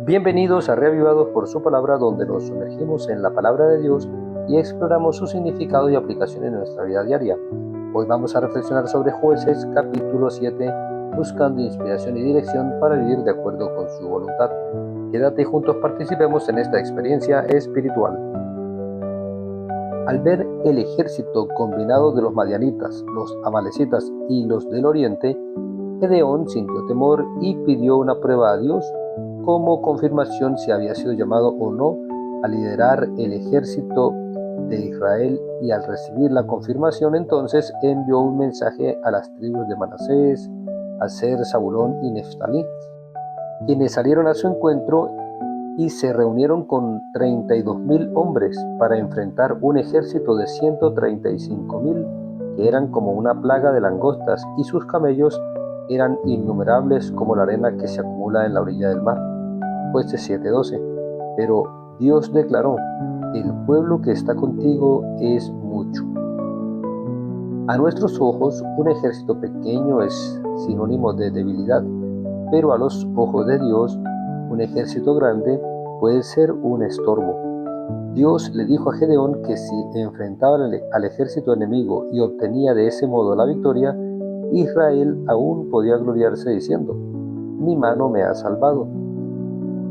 Bienvenidos a Reavivados por su palabra, donde nos sumergimos en la palabra de Dios y exploramos su significado y aplicación en nuestra vida diaria. Hoy vamos a reflexionar sobre Jueces capítulo 7, buscando inspiración y dirección para vivir de acuerdo con su voluntad. Quédate y juntos participemos en esta experiencia espiritual. Al ver el ejército combinado de los madianitas, los amalecitas y los del oriente, Gedeón sintió temor y pidió una prueba a Dios como confirmación si había sido llamado o no a liderar el ejército de Israel, y al recibir la confirmación entonces envió un mensaje a las tribus de Manasés, Aser, Zabulón y Neftalí, quienes salieron a su encuentro y se reunieron con 32,000 hombres para enfrentar un ejército de 135,000 que eran como una plaga de langostas, y sus camellos eran innumerables como la arena que se acumula en la orilla del mar. Jueces 7:12. Pero Dios declaró: el pueblo que está contigo es mucho. A nuestros ojos, un ejército pequeño es sinónimo de debilidad, pero a los ojos de Dios, un ejército grande puede ser un estorbo. Dios le dijo a Gedeón que si enfrentaba al ejército enemigo y obtenía de ese modo la victoria, Israel aún podía gloriarse diciendo: mi mano me ha salvado.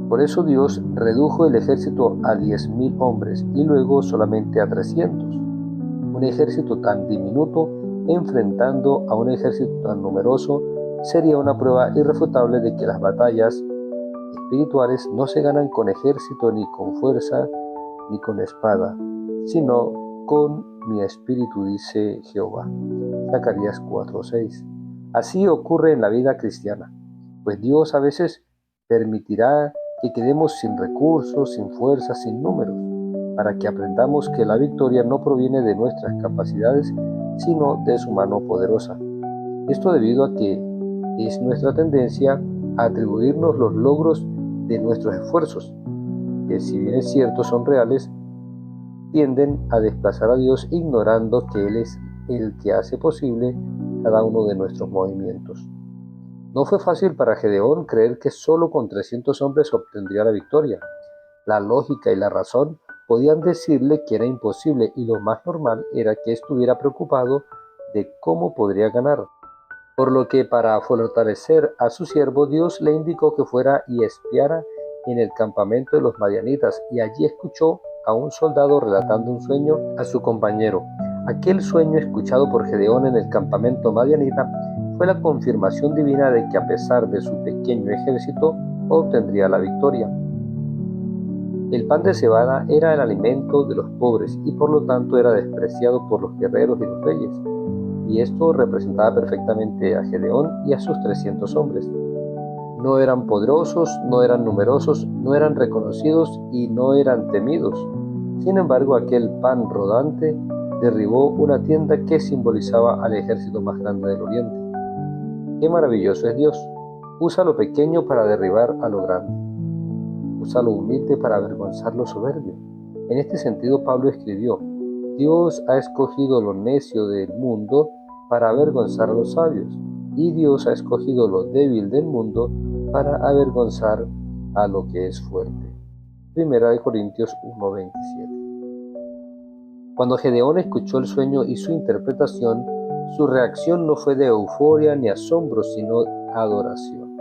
Por eso Dios redujo el ejército a 10,000 hombres y luego solamente a 300. Un ejército tan diminuto enfrentando a un ejército tan numeroso sería una prueba irrefutable de que las batallas espirituales no se ganan con ejército, ni con fuerza, ni con espada, sino con mi espíritu, dice Jehová. Zacarías 4:6. Así ocurre en la vida cristiana, pues Dios a veces permitirá que quedemos sin recursos, sin fuerza, sin números, para que aprendamos que la victoria no proviene de nuestras capacidades, sino de su mano poderosa. Esto debido a que es nuestra tendencia a atribuirnos los logros de nuestros esfuerzos, que si bien es cierto son reales, tienden a desplazar a Dios, ignorando que Él es el que hace posible cada uno de nuestros movimientos. No fue fácil para Gedeón creer que solo con 300 hombres obtendría la victoria. La lógica y la razón podían decirle que era imposible, y lo más normal era que estuviera preocupado de cómo podría ganar. Por lo que, para fortalecer a su siervo, Dios le indicó que fuera y espiara en el campamento de los madianitas, y allí escuchó a un soldado relatando un sueño a su compañero. Aquel sueño escuchado por Gedeón en el campamento madianita fue la confirmación divina de que, a pesar de su pequeño ejército, obtendría la victoria. El pan de cebada era el alimento de los pobres y por lo tanto era despreciado por los guerreros y los reyes, y esto representaba perfectamente a Gedeón y a sus 300 hombres. No eran poderosos, no eran numerosos, no eran reconocidos y no eran temidos. Sin embargo, aquel pan rodante derribó una tienda que simbolizaba al ejército más grande del oriente. ¡Qué maravilloso es Dios! Usa lo pequeño para derribar a lo grande. Usa lo humilde para avergonzar lo soberbio. En este sentido, Pablo escribió: Dios ha escogido lo necio del mundo para avergonzar a los sabios, y Dios ha escogido lo débil del mundo para avergonzar a lo que es fuerte. Primera de Corintios 1:27. Cuando Gedeón escuchó el sueño y su interpretación, su reacción no fue de euforia ni asombro, sino adoración.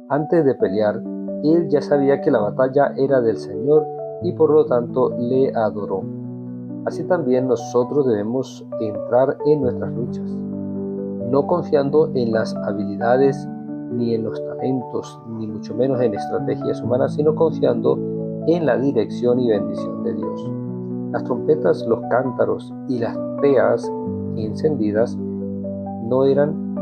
Antes de pelear, él ya sabía que la batalla era del Señor y por lo tanto le adoró. Así también nosotros debemos entrar en nuestras luchas, no confiando en las habilidades ni en los talentos, ni mucho menos en estrategias humanas, sino confiando en la dirección y bendición de Dios. Las trompetas, los cántaros y las teas encendidas no eran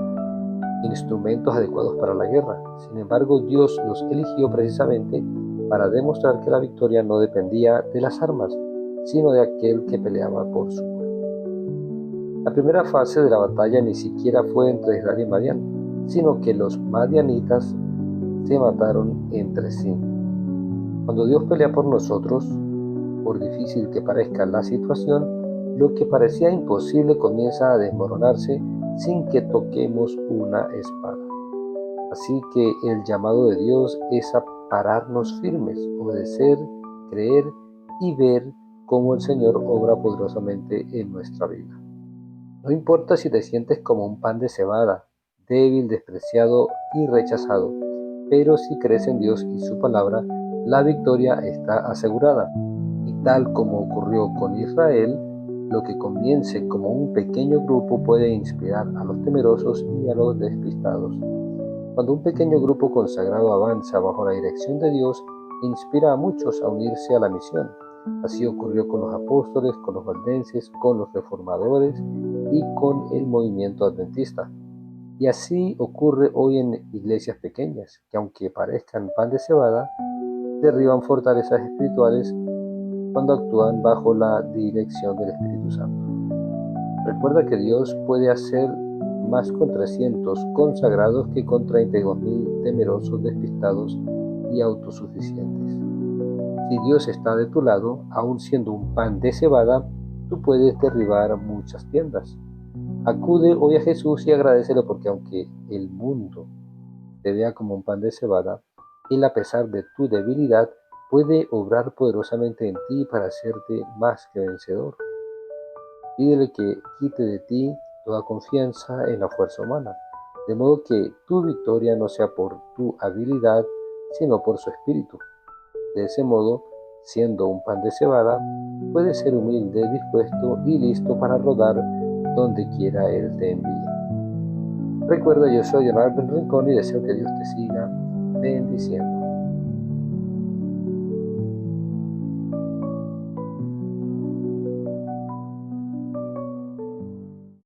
instrumentos adecuados para la guerra. Sin embargo, Dios los eligió precisamente para demostrar que la victoria no dependía de las armas, sino de aquel que peleaba por su pueblo. La primera fase de la batalla ni siquiera fue entre Israel y Madián, sino que los madianitas se mataron entre sí. Cuando Dios pelea por nosotros, por difícil que parezca la situación, lo que parecía imposible comienza a desmoronarse sin que toquemos una espada. Así que el llamado de Dios es a pararnos firmes, obedecer, creer y ver cómo el Señor obra poderosamente en nuestra vida. No importa si te sientes como un pan de cebada, débil, despreciado y rechazado, pero si crees en Dios y su palabra, la victoria está asegurada. Y tal como ocurrió con Israel, lo que comience como un pequeño grupo puede inspirar a los temerosos y a los despistados. Cuando un pequeño grupo consagrado avanza bajo la dirección de Dios, inspira a muchos a unirse a la misión. Así ocurrió con los apóstoles, con los valdenses, con los reformadores y con el movimiento adventista. Y así ocurre hoy en iglesias pequeñas, que aunque parezcan pan de cebada, derriban fortalezas espirituales cuando actúan bajo la dirección del Espíritu Santo. Recuerda que Dios puede hacer más con 300 consagrados que con 32.000 temerosos, despistados y autosuficientes. Si Dios está de tu lado, aun siendo un pan de cebada, tú puedes derribar muchas tiendas. Acude hoy a Jesús y agradécele porque aunque el mundo te vea como un pan de cebada, Él a pesar de tu debilidad puede obrar poderosamente en ti para hacerte más que vencedor. Pídele que quite de ti toda confianza en la fuerza humana, de modo que tu victoria no sea por tu habilidad, sino por su espíritu. De ese modo, siendo un pan de cebada, puedes ser humilde, dispuesto y listo para rodar donde quiera Él te envíe. Recuerda, yo soy Leonardo Rincón y deseo que Dios te siga bendiciendo.